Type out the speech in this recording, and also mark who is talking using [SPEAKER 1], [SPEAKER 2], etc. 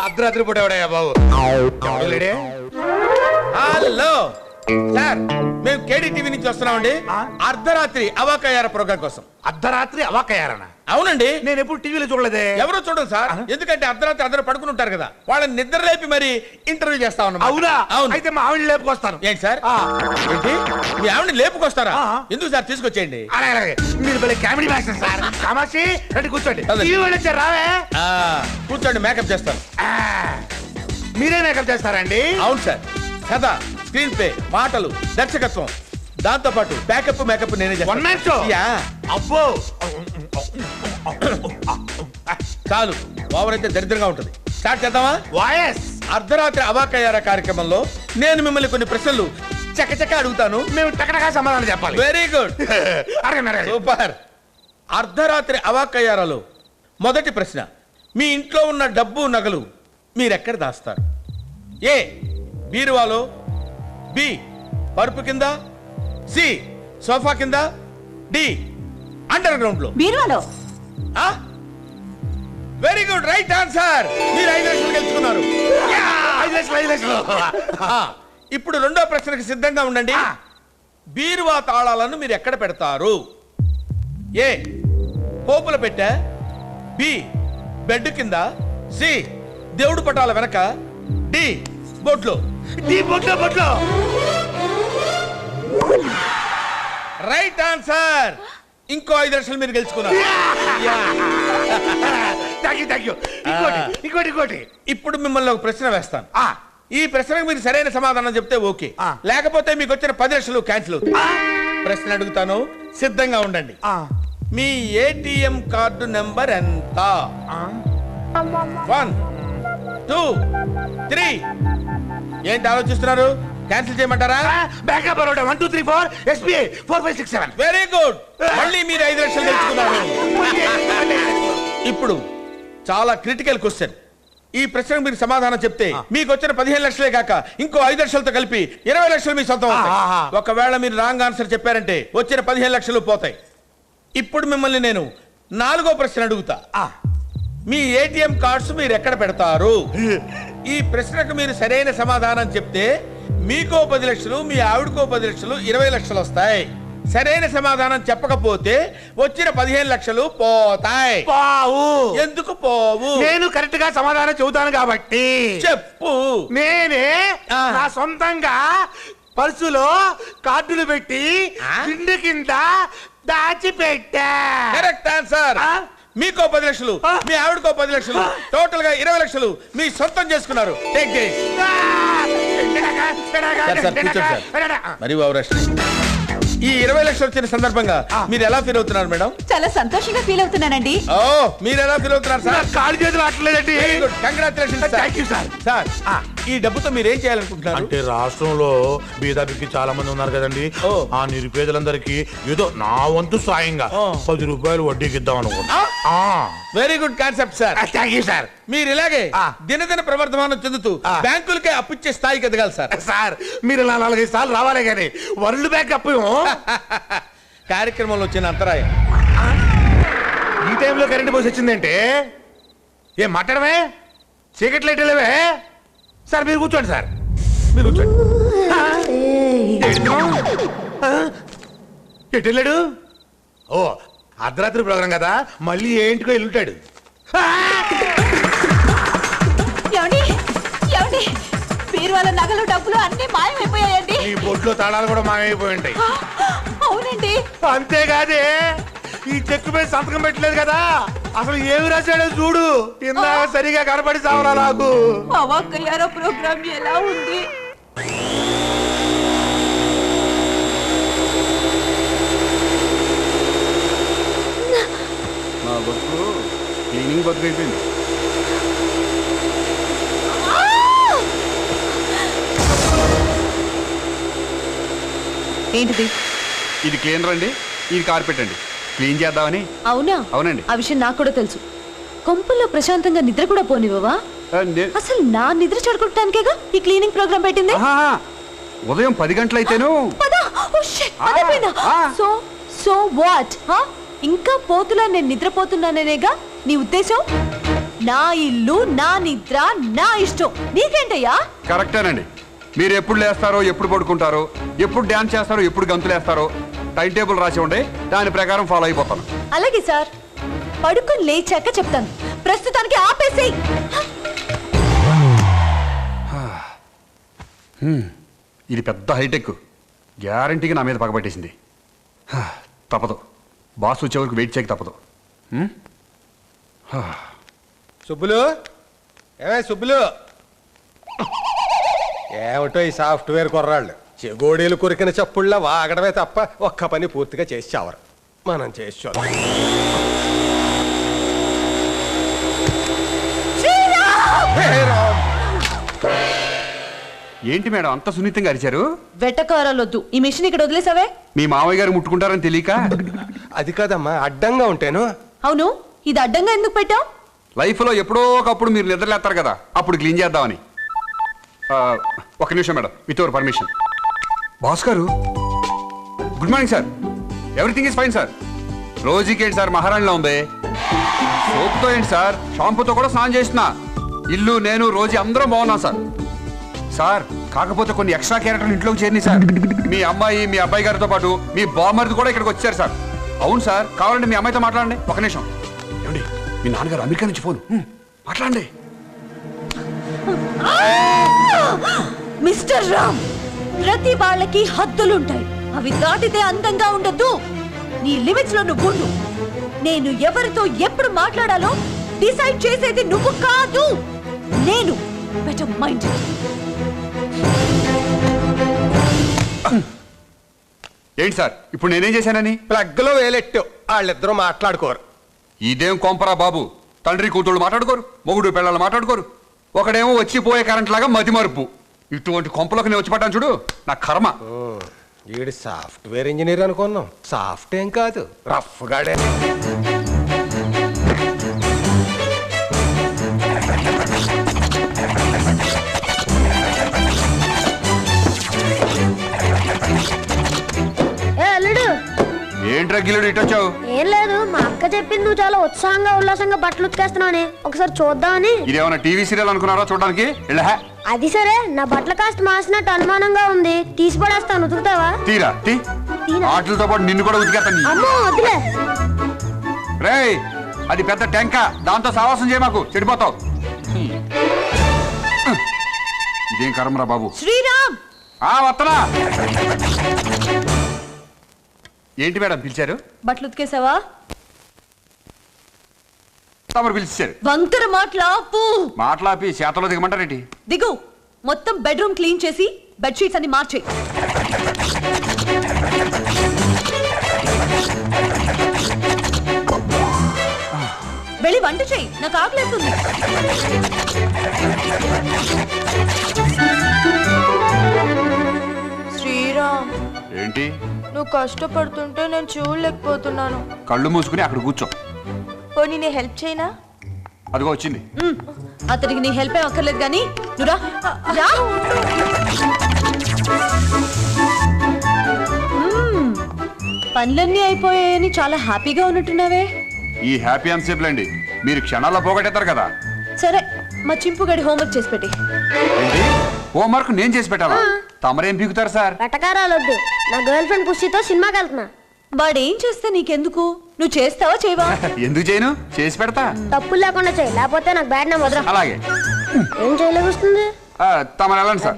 [SPEAKER 1] అర్ధరాత్రి పూట ఎవడయ్యా బాబు?
[SPEAKER 2] Hello sir, మేము కేడీటీవీ నుంచి వస్తున్నామండి. అర్ధరాత్రి అవాకయ్యార ప్రోగ్రామ్ కోసం.
[SPEAKER 1] అర్ధరాత్రి అవాకయ్యారనా?
[SPEAKER 2] అవునండి.
[SPEAKER 1] నేను ఎప్పుడు టీవీలో చూడలేదే.
[SPEAKER 2] ఎవరో చూడండి సార్, ఎందుకంటే అర్ధరాత్రి అందరూ పడుకుని ఉంటారు కదా, వాళ్ళని నిద్ర లేపి మరి ఇంటర్వ్యూ చేస్తా ఉన్నాం.
[SPEAKER 1] అవునా?
[SPEAKER 2] అవును.
[SPEAKER 1] అయితే మా ఆవిడ లేపుకొస్తాను.
[SPEAKER 2] ఏంటి సార్? ఏంటి మీ ఆవిడ లేపుకొస్తారా? ఎందుకు సార్? తీసుకొచ్చేయండి.
[SPEAKER 1] అలాగే మీరు భలే కామెడీ మాస్టర్ సార్. కామాక్షి రండి కూర్చోండి. టీవీ వాళ్ళు వచ్చారు, రావే.
[SPEAKER 2] కూర్చోండి, మేకప్ చేస్తాను.
[SPEAKER 1] మీరే మేకప్ చేస్తారండి?
[SPEAKER 2] అవును సార్. కథ, స్క్రీన్ ప్లే, మాటలు, దర్శకత్వం, దాంతో పాటు బ్యాకప్ మేకప్ నేనే చేస్తాను.
[SPEAKER 1] 1 man show? అబ్బో
[SPEAKER 2] చాలు, ఓవర్ అయితే దరిద్రంగా ఉంటుంది. స్టార్ట్ చేద్దామా?
[SPEAKER 1] వాయస్.
[SPEAKER 2] అర్ధరాత్రి అవాకయ్యార కార్యక్రమంలో నేను మిమ్మల్ని కొన్ని ప్రశ్నలు చకచక అడుగుతాను,
[SPEAKER 1] మేము టకటకా సమాధానం చెప్పాలి.
[SPEAKER 2] Very good. సూపర్. అర్ధరాత్రి అవాకయ్యారలో మొదటి ప్రశ్న, మీ ఇంట్లో ఉన్న డబ్బు నగలు మీరెక్కడ దాస్తారు? ఏ బీరువాలో, బి పరుపు కింద, సి సోఫా కింద, డి అండర్ గ్రౌండ్ లో.
[SPEAKER 3] బీరువాలో.
[SPEAKER 2] Very good, right answer. మీరు 5 లక్షలు గెలుచుకున్నారు.
[SPEAKER 1] 5 లక్షలు.
[SPEAKER 2] ఇప్పుడు రెండో ప్రశ్నకు సిద్ధంగా ఉండండి. బీరువా తాళాలను మీరు ఎక్కడ పెడతారు? ఏ పోపుల పెట్టె, బి బెడ్ కింద, సి దేవుడు పటాల వెనక, డి బొట్లో.
[SPEAKER 1] బొట్లో.
[SPEAKER 2] Right answer. ఇంకో 5 లక్షలు మీరు గెలుచుకున్నారు.
[SPEAKER 1] ఇంకోటి.
[SPEAKER 2] ఇప్పుడు మిమ్మల్ని ఒక ప్రశ్న వేస్తాను. ఈ ప్రశ్నకు మీరు సరైన సమాధానం చెప్తే ఓకే, లేకపోతే మీకు వచ్చిన 10 లక్షలు క్యాన్సిల్ అవుతాయి. ప్రశ్న అడుగుతాను, సిద్ధంగా ఉండండి. మీ ఏటీఎం కార్డు నెంబర్ ఎంత? 1 2 3. ఏంటి ఆలోచిస్తున్నారు? క్యాన్సిల్ చేయమంటారా?
[SPEAKER 1] Bank Baroda 1 2 3 4 SBI 4 5 6 7.
[SPEAKER 2] Very good. మళ్ళీ మీరు 5 లక్షలు గెలుచుకున్నారు. ఇప్పుడు చాలా క్రిటికల్ క్వశ్చన్. ఈ ప్రశ్నకు మీరు సమాధానం చెప్తే మీకు వచ్చిన 15 లక్షలే కాక ఇంకో 5 లక్షలతో కలిపి 20 లక్షలు మీ సొంతం అవుతాయి. ఒకవేళ మీరు రాంగ్ ఆన్సర్ చెప్పారంటే వచ్చిన 15 లక్షలు పోతాయి. ఇప్పుడు మిమ్మల్ని నేను 4వ ప్రశ్న అడుగుతా. మీ ఏటీఎం కార్డ్స్ మీరు ఎక్కడ పెడతారు? ఈ ప్రశ్నకు మీరు సరైన సమాధానం చెప్తే మీకో 10 లక్షలు, మీ ఆవిడకో 10 లక్షలు, 20 లక్షలు వస్తాయి. సరైన సమాధానం చెప్పకపోతే వచ్చిన 15 లక్షలు పోతాయి. ఎందుకు పోవు?
[SPEAKER 1] నేను కరెక్ట్ గా సమాధానం చెబుతాను కాబట్టి.
[SPEAKER 2] చెప్పు.
[SPEAKER 1] నేనే నా సొంతంగా పర్సులో కార్డులు పెట్టి తిండి కింద దాచిపెట్టా.
[SPEAKER 2] Correct answer. మీకో 10 లక్షలు, మీ ఆవిడకో 10 లక్షలు, టోటల్ గా 20 లక్షలు మీ సొంతం చేసుకున్నారు. Take this. మరి ఈ 20 లక్షలు వచ్చిన సందర్భంగా మీరు ఎలా ఫీల్ అవుతున్నారు మేడం?
[SPEAKER 3] చాలా సంతోషంగా ఫీల్ అవుతున్నానండి.
[SPEAKER 2] ఓ, మీరు ఎలా ఫీల్ అవుతున్నారు సార్?
[SPEAKER 1] కాళ్ళు చేతులు ఆటలేదండి.
[SPEAKER 2] Congratulations.
[SPEAKER 1] Thank you sir.
[SPEAKER 2] Sir, ఈ డబ్బుతో మీరు ఏం చేయాలనుకుంటున్నారు?
[SPEAKER 1] అంటే రాష్ట్రంలో బీదాబికి చాలా మంది ఉన్నారు కదండి. ఆ నిరుపేదలందరికీ ఏదో నా వంతు సాయంగా 10 రూపాయలు వడ్డీకి ఇద్దాం అనుకుంటా.
[SPEAKER 2] Very good concept sir.
[SPEAKER 1] Thank you sir.
[SPEAKER 2] మీరు ఇలాగే దినదిన ప్రవర్ధమానం చెందుతూ బ్యాంకులకే అప్పిచ్చే స్థాయికి ఎదగాలి సార్.
[SPEAKER 1] సార్, మీరు 4-5 సార్లు రావాలే కానీ వరల్డ్ బ్యాంక్ అప్పు
[SPEAKER 2] కార్యక్రమంలో వచ్చిన అంతరాయం.
[SPEAKER 1] ఈ టైంలో కరెంట్ పోసి వచ్చిందంటే ఏం మాట్లాడమే? చీకట్లు ఎట్టలేవే? సార్ మీరు కూర్చోండి. సార్ మీరు కూర్చోండి. ఎటు వెళ్ళాడు? ఓ, అర్ధరాత్రి ప్రోగ్రాం కదా, మళ్ళీ ఏంటికో వెళ్ళుంటాడు.
[SPEAKER 3] బీరువాల నగలు, డబ్బులు అన్ని మాయమైపోయాయండి.
[SPEAKER 1] ఈ బొట్లో తాళాలు కూడా మాయమైపోయి ఉంటాయి.
[SPEAKER 3] అవునండి.
[SPEAKER 1] అంతేకాదే, ఈ చెక్కు మీద సంతకం పెట్టలేదు కదా, అసలు ఏమి రాశాడో చూడు. ఇందాక సరిగా కనపడి సావరా నాకు.
[SPEAKER 3] అవాకయ్యారా ప్రోగ్రామ్ ఎలా ఉంది?
[SPEAKER 4] మా బస్సు క్లీనింగ్ బతుకు అయిపోయింది.
[SPEAKER 3] ఏంటిది?
[SPEAKER 4] ఇది క్లీనర్ అండి, ఇది కార్పెట్ అండి. క్లీన్ చేద్దామని.
[SPEAKER 3] అవునా?
[SPEAKER 4] అవునండి.
[SPEAKER 3] ఆ విషయం నాకు కూడా తెలుసు. కొంపల్లో ప్రశాంతంగా నిద్ర కూడా పోనివ్వవా? అసలు నా నిద్ర చెడగొట్టడానికేగా ఈ క్లీనింగ్ ప్రోగ్రామ్ పెట్టింది.
[SPEAKER 4] ఉదయం 10 గంటలైతేను.
[SPEAKER 3] So what? ఇంకా పోతులా నేను నిద్రపోతున్నానేగా నీ ఉద్దేశం? నా ఇల్లు, నా నిద్ర, నా ఇష్టం. నీకేంటయ్యా?
[SPEAKER 4] కరెక్టేనండి. మీరు ఎప్పుడు లేస్తారో, ఎప్పుడు పడుకుంటారో, ఎప్పుడు డ్యాన్స్ చేస్తారో, ఎప్పుడు గంతులు వేస్తారో టైం టేబుల్ రాసి ఉండే దాని ప్రకారం ఫాలో అయిపోతాను.
[SPEAKER 3] అలాగే సార్, పడుకొని లేచాక చెప్తాను. ప్రస్తుతానికి ఆపేసేయ్.
[SPEAKER 4] ఇది పెద్ద హైటెక్. గ్యారంటీగా నా మీద పగబట్టేసింది. తప్పదు, బాస్ వచ్చే వరకు వెయిట్ చేయక తప్పదు.
[SPEAKER 5] సుబ్బులు, ఏమే సుబ్బులు, ఏమిటో ఈ సాఫ్ట్వేర్ కుర్రాళ్ళు చెగోడీలు కొరికిన చప్పుళ్ళ వాగడమే తప్ప ఒక్క పని పూర్తిగా చేసి చావరు. మనం చేసి చూద్దాం.
[SPEAKER 4] ఏంటి మేడం అంత సున్నితంగా అరిచారు?
[SPEAKER 3] వెటకారాలొద్దు. ఈ మిషన్ ఇక్కడ వదిలేసావే.
[SPEAKER 4] మీ మామయ్య గారు ముట్టుకుంటారని తెలియక.
[SPEAKER 5] అది కాదమ్మా, అడ్డంగా ఉంటాను.
[SPEAKER 3] అవును, ఇది అడ్డంగా ఎందుకు పెట్టావు?
[SPEAKER 4] లైఫ్లో ఎప్పుడో ఒకప్పుడు మీరు నిద్రలేస్తారు కదా, అప్పుడు క్లీన్ చేద్దామని. ఒక నిమిషం madam, with your permission. Boss గారు, good morning sir. Everything is fine sir. రోజుకి ఏంటి సార్ మహారాణిలో ఉంది. సోప్తో ఏంటి సార్, షాంపూతో కూడా స్నానం చేస్తున్నా. ఇల్లు, నేను, రోజు అందరం బాగున్నాం సార్. సార్ కాకపోతే కొన్ని ఎక్స్ట్రా క్యారెక్టర్లు ఇంట్లోకి చేరినాయి సార్. మీ అమ్మాయి, మీ అబ్బాయి గారితో పాటు మీ బామ్మర్ది కూడా ఇక్కడికి వచ్చారు సార్. అవును సార్, కావాలంటే మీ అమ్మాయితో మాట్లాడండి. ఒక నిమిషం. ఏమండి, మీ నాన్నగారు అమెరికా నుంచి ఫోన్. మాట్లాడండి.
[SPEAKER 3] మిస్టర్ రామ్, ప్రతి వాళ్ళకి హద్దులుంటాయి. అవి దాటితే అందంగా ఉండద్దు. నీ లిమిట్స్ లో నువ్వు ఉండు. నేను ఎవరితో ఎప్పుడు మాట్లాడాలో డిసైడ్ చేసేది నువ్వు కాదు, నేను. Better mind.
[SPEAKER 4] ఏంటి సార్ ఇప్పుడు నేనేం చేశానని?
[SPEAKER 5] ప్లగ్లో వేలెట్టు, వాళ్ళిద్దరూ మాట్లాడుకోరు.
[SPEAKER 4] ఇదేం కొంపరా బాబు. తండ్రి కూతుళ్ళు మాట్లాడుకోరు, మొగుడు పిల్లలు మాట్లాడుకోరు. ఒకడేమో వచ్చిపోయే కరెంట్ లాగా మతి మరుపు. ఇటువంటి కొంపలోకి నేను వచ్చి పడ్డాను చూడు, నా కర్మ.
[SPEAKER 5] వీడు సాఫ్ట్వేర్ ఇంజనీర్ అనుకున్నాం. సాఫ్ట్ ఏం కాదు, రఫ్ గాడే.
[SPEAKER 6] అల్లుడు,
[SPEAKER 4] ఏంట్రా గిల్లుడు ఇటు వచ్చావు?
[SPEAKER 6] ఏం లేదు, మా అక్క చెప్పింది నువ్వు చాలా ఉత్సాహంగా ఉల్లాసంగా బట్టలు ఉతికేస్తున్నావని. ఒకసారి చూద్దామని.
[SPEAKER 4] ఇదేమన్నా టీవీ సీరియల్ అనుకున్నారా చూడడానికి?
[SPEAKER 6] అది సరే, నా బట్టలు కాస్త మాసినట్టు అనుమానంగా ఉంది. తీసి పడేస్తాను, ఉతుకుతావా?
[SPEAKER 4] తీరా తీ. ఆటలతో పాటు నిన్ను కూడా ఉతికేస్తాను.
[SPEAKER 6] అమ్మో వద్దులే.
[SPEAKER 4] రేయ్, అది పెద్ద టెంక, దాంతో సావాసం చేయ మాకు, చెడిపోతావు. ఇదేం కర్మరా బాబు.
[SPEAKER 3] శ్రీరామ్,
[SPEAKER 4] వత్తనా. ఏంటి మేడం పిలిచారు?
[SPEAKER 3] బట్టలు ఉతికేసావా?
[SPEAKER 4] తమరు పిలిచారు.
[SPEAKER 3] వంకర మాట్లాపు.
[SPEAKER 4] మాట్లాపి చేతలో దిగమంటారేంటి?
[SPEAKER 3] దిగు. మొత్తం బెడ్రూమ్ క్లీన్ చేసి బెడ్షీట్స్ అన్ని మార్చే. వెళ్ళి వంట చేయి, నాకు ఆకలేస్తుంది. శ్రీరామ్,
[SPEAKER 4] ఏంటి?
[SPEAKER 7] నువ్వు కష్టపడుతుంటే నేను చూడలేకపోతున్నాను.
[SPEAKER 4] కళ్ళు మూసుకుని అక్కడ కూర్చో.
[SPEAKER 7] పోనీ నేను హెల్ప్ చేయనా?
[SPEAKER 4] అదిగో వచ్చింది.
[SPEAKER 3] అతనికి నీ హెల్ప్ ఏం అక్కర్లేదు కానీ నువ్వు రా. రా. పనులన్నీ అయిపోయాయని చాలా హ్యాపీగా ఉన్నట్టున్నావే.
[SPEAKER 4] ఈ హ్యాపీ అన్సేపులండి, మీరు క్షణాల్లో పోగొట్టేస్తారు కదా.
[SPEAKER 3] సరే, మా చింపుగడి హోంవర్క్ చేసి పెట్టి.
[SPEAKER 4] ఏంటి హోంవర్క్ నేను చేసి పెట్టాలా? తమరేం పీకుతారు సార్?
[SPEAKER 6] వెటకారాలొద్దు. నా గర్ల్ ఫ్రెండ్ పుష్టితో సినిమాకి వెళ్తున్నా.
[SPEAKER 3] వాడేం చేస్తే నీకెందుకు? నువ్వు చేస్తావా చేయవా?
[SPEAKER 4] ఎందుకు చేయను, చేసి పెడతా.
[SPEAKER 6] తప్పులు లేకుండా చేయి, లేకపోతే నాకు బ్యాడ్ నా వదరా.
[SPEAKER 4] అలాగే.
[SPEAKER 6] ఏం చేయలేకొస్తుంది?
[SPEAKER 4] తమరు వెళ్ళండి సార్.